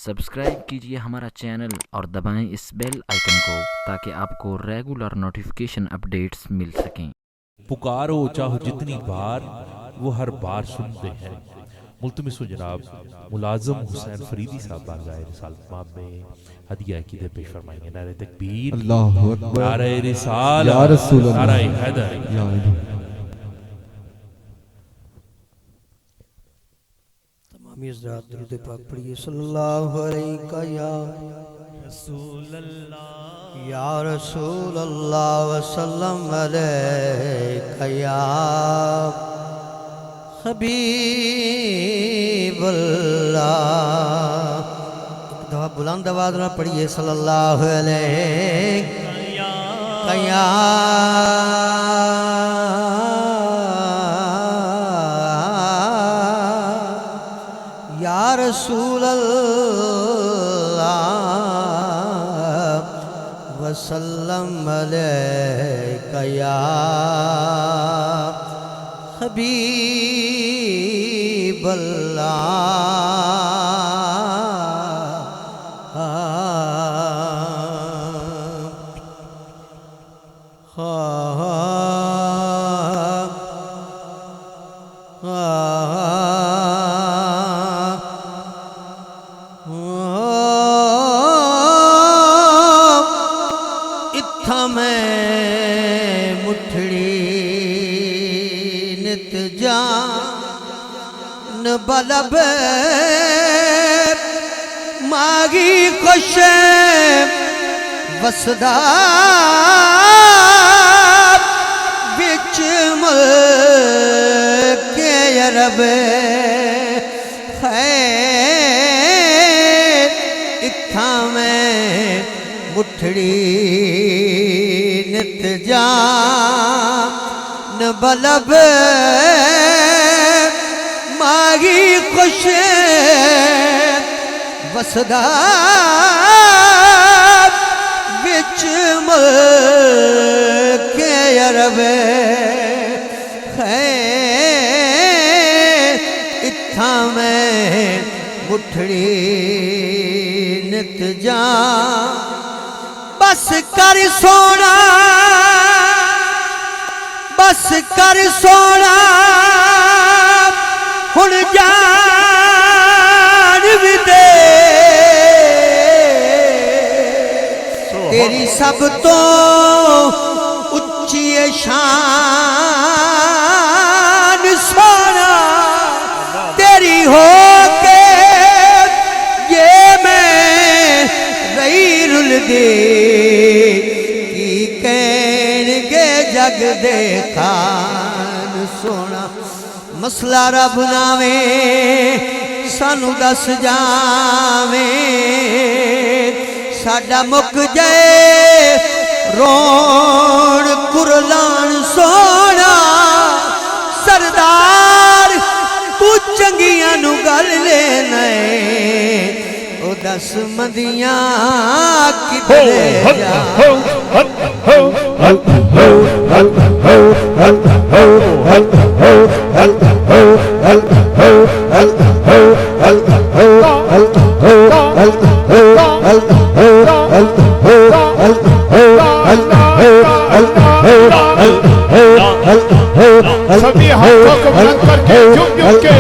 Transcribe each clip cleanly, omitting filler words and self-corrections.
Subscribe कीजिए हमारा channel और दबाएं इस बेल आइकन को ताकि आपको रेगुलर नोटिफिकेशन अपडेट्स मिल सकें। पुकारो चाहो जितनी बार वो हर बार सुनते हैं। मुल्तमिस जनाब मुलाजम हुसैन फरीदी साहब बारगाह रिसालत माब में हदिया अकीदे पेश फरमाएंगे। नारे तकबीर, अल्लाहु अकबर, नारे रिसालत, या रसूल अल्लाह, नारे हैदर। या इलाही। तमामी हज़रात दुरूद पाक पढ़िए सल्लल्लाहु अलैहि या रसूल अल्लाह या रसूल अल्लाह वसल्लम अलैका या हबीब अल्लाह। एक दफा बुलंद आवाज़ में पढ़िए सल्लल्लाहु अलैहि या या रसूल अल्लाह वसल्लम अलैका या हबीब इत्था मैं मुठड़ी नित जान बलब मागी खुश वसदा बिच मुल्के अरब खैर इत्था मैं मुठड़ी नित जान बलब मागी खुश वसदा बिच मुल्के अरब खैर इत्था मैं मुठड़ी नित जान बस कर सोना बस कर सोना हुण जान भी दे तेरी सब तो उच्ची शान सोना तेरी हो के ये मैं रही रुल दे की कहणगे जग दे खान सोना मसला रब नावे सानू दस जावे साडा मुक जाए रोण कुरलान सोना सरदार तू चंगियां नू गल लेना ओ दस मंदियां किधरे जा सभी हाथों को बुलंद करके झुक झुक के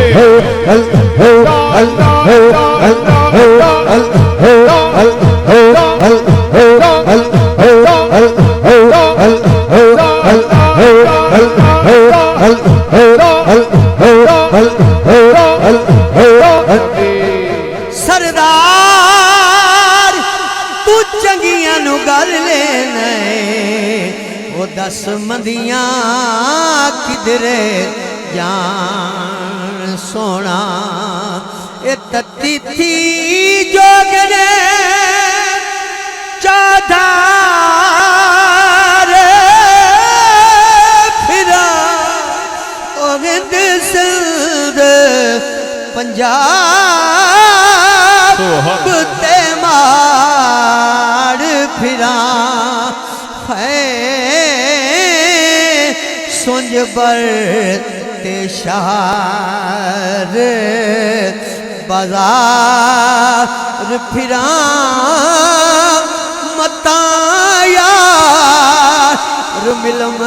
सरदार तू चंगियां नू गल लेना वो दस मंदियां किधरे जान सोना ए तत्ती थी जोगने चाधार फिरा ओ हिंद सिंध पंजाब ते मार फिरा है सुंज बर ते शहर बाजार फिरा मता यार मिलम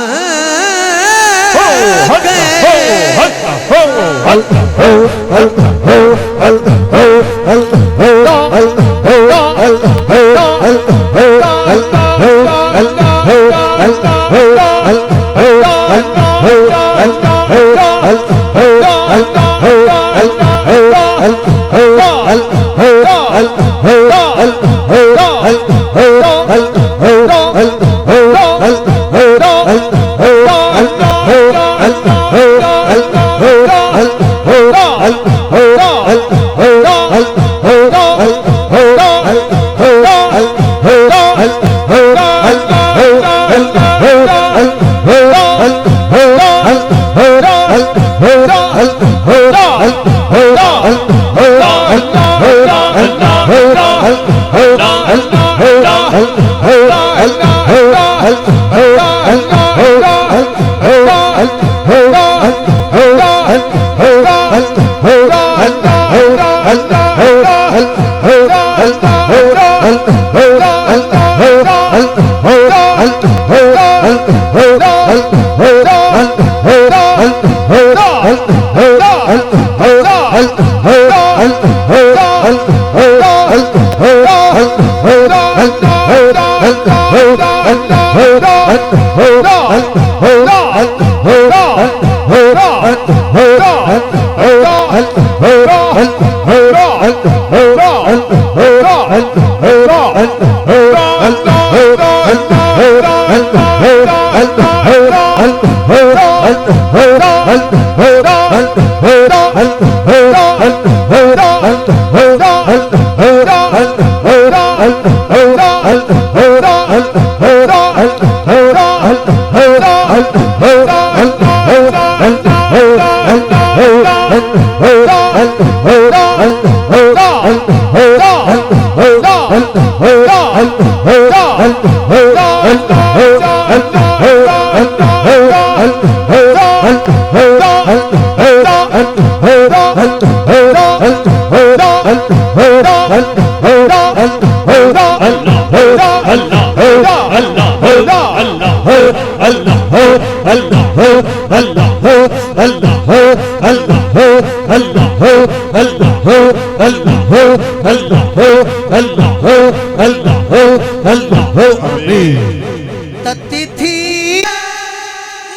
तती थी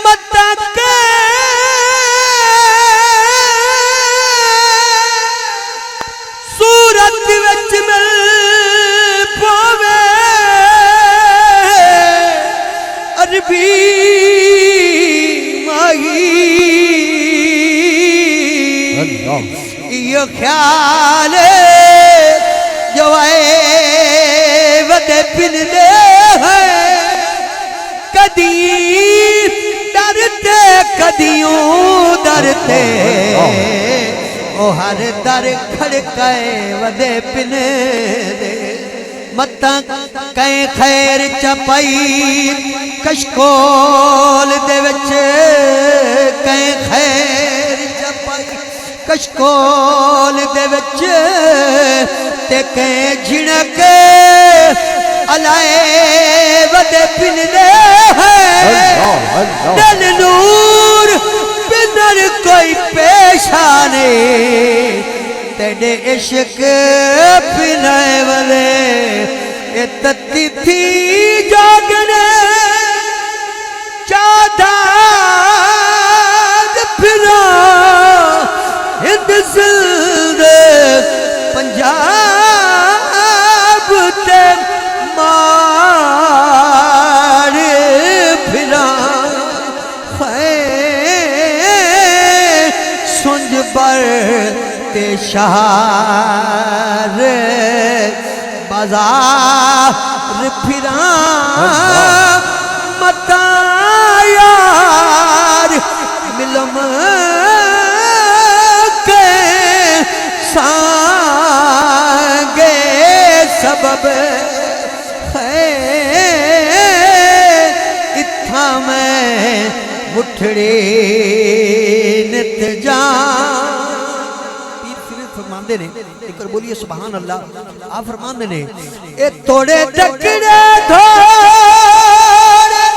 मत के सूरत विच मिल पावे अरबी माही यो ख्याल जो वदे पिन दे है कदी डरते कदियों डरते ओ हर दर खड़काए वदे पिन दे मता कई खैर चपाई कशकोल दे विच कई खैर चपाई कशकोल दे विच ते कई झिणक अलाए वदे पिन दे दल नूर पिनर कोई पेशाने तेरे इश्क पिनाए वदे ए तती थी जागने चादा फिरा हिंद सिंध पंजाब ते मार फिरा सुंज बर ते शहर बाजार फिरा मता यार मिलम के सांगे सबब है इत्था मैं मुठड़े नित जा पीर सिर्फ फरमांदे फरमाते ने, एक बार बोलिए सुभान अल्लाह। आप फरमाते ने ए तोड़े टकड़े धोड़े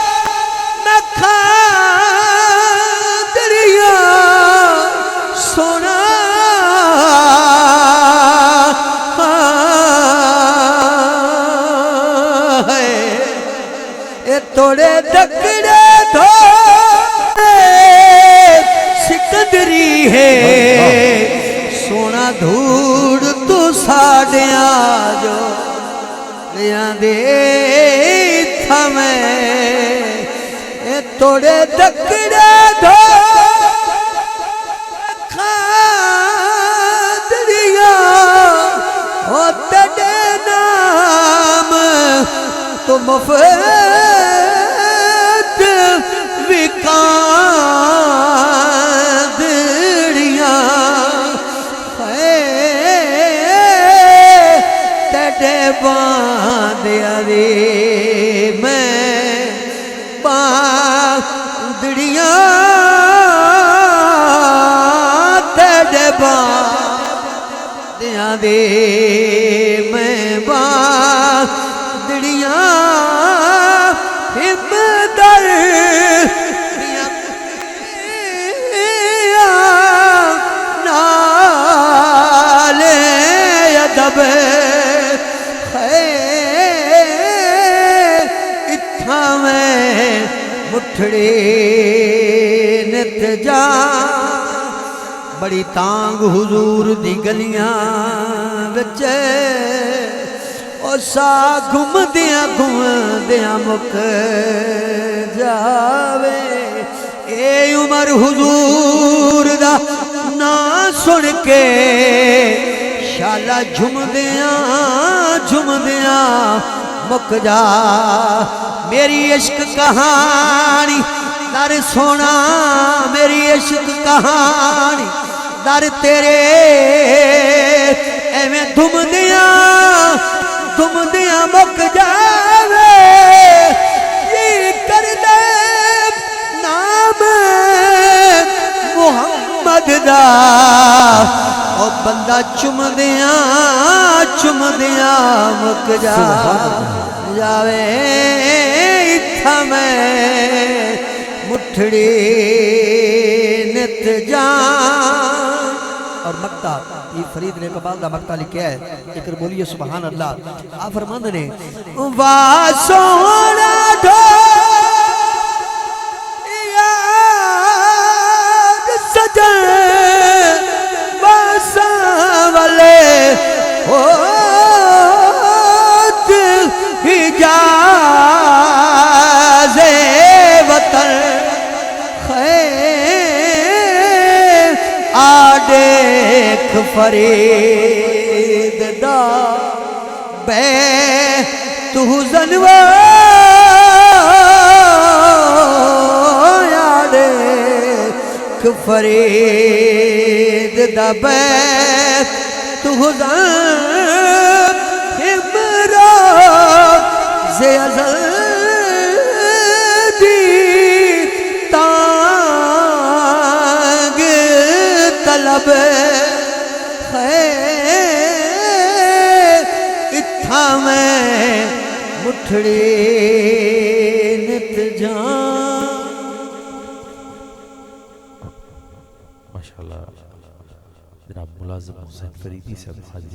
मैं खादरिया सोना है ए तोड़े टकड़े धोड़े सिकंदरी है सोना धूड़ तू साड़िया जो दे थमें ए तोड़े दकड़े धो खादरिया ओ तेरे नाम तो मुफ्त विकादरिया बांधिया रे मैं बांधड़िया तेरे बांधिया दे मैं बांधड़िया हिमदर नाले अदब मुठड़े नित जा बड़ी तांग हुजूर दी गलियां विच ओ सा घुमदियां मुक जावे ए उमर हुजूर दा ना सुन के शाला झुमदियां मुक जा मेरी इश्क कहानी दर सोना मेरी इश्क कहानी दर तेरे एवें धुमदियां मुक जावे ये कर दे नाम मुहम्मद दा ओ बंदा चुमदियां मुक जावे मैं मुठड़ी नित जान। और मक्ता ये फरीद ने कबाल का मक्ता लिखा है, एक बोलिए सुभान अल्लाह। आप फरमाते ने वाह सोना याद सजन बसा वाले हो हिजाज़े वतन आ देख फरीद दा तू जनवा आ देख फरीद दा तू से अज़ल दी तांग तलब है इत्था में मुठड़ी नित जान। माशाअल्लाह जनाब मुलाज़िम हुसैन फरीदी साहब हाजिर